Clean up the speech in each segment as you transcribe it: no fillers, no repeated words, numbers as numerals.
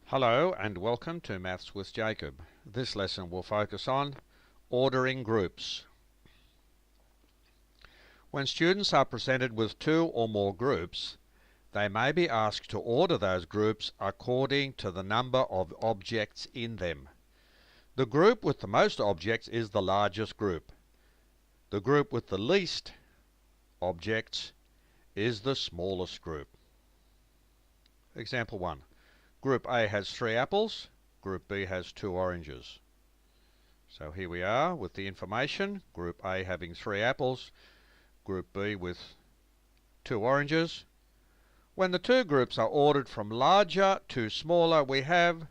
Hello and welcome to Maths with Jacob. This lesson will focus on ordering groups. When students are presented with two or more groups, they may be asked to order those groups according to the number of objects in them. The group with the most objects is the largest group. The group with the least objects is the smallest group. Example 1. Group A has 3 apples, Group B has 2 oranges. So here we are with the information, Group A having 3 apples, Group B with 2 oranges. When the two groups are ordered from larger to smaller, we have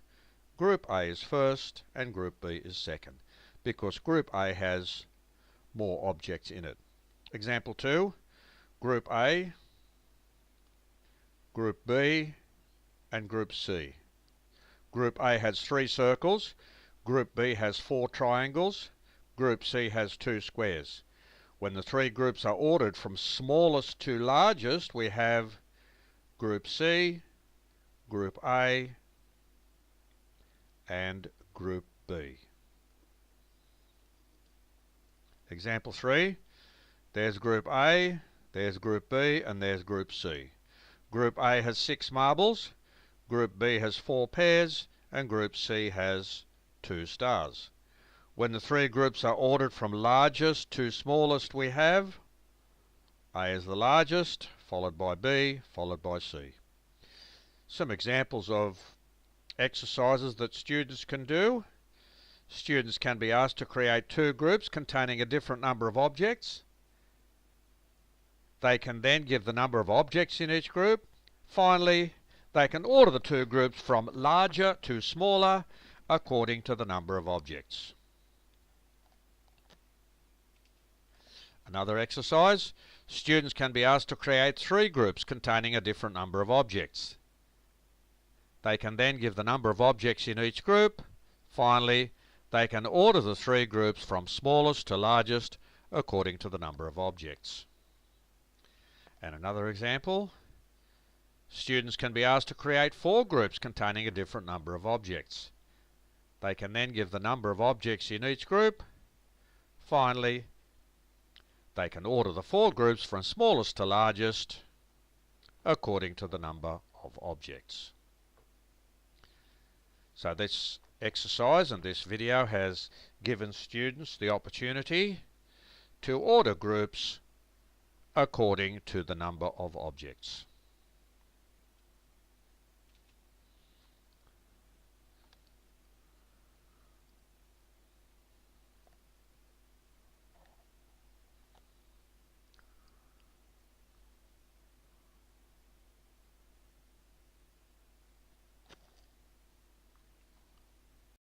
Group A is first and Group B is second, because Group A has more objects in it. Example 2, Group A, Group B, and Group C. Group A has 3 circles, Group B has 4 triangles, Group C has 2 squares. When the 3 groups are ordered from smallest to largest, we have Group C, Group A, and Group B. Example 3, there's Group A, there's Group B, and there's Group C. Group A has 6 marbles, Group B has 4 pairs, and Group C has 2 stars. When the 3 groups are ordered from largest to smallest, we have A is the largest, followed by B, followed by C. Some examples of exercises that students can do. Students can be asked to create 2 groups containing a different number of objects. They can then give the number of objects in each group. Finally, they can order the 2 groups from larger to smaller according to the number of objects. Another exercise, students can be asked to create 3 groups containing a different number of objects. They can then give the number of objects in each group. Finally, they can order the 3 groups from smallest to largest according to the number of objects. And another example, students can be asked to create 4 groups containing a different number of objects. They can then give the number of objects in each group. Finally, they can order the 4 groups from smallest to largest according to the number of objects. So this exercise and this video has given students the opportunity to order groups according to the number of objects.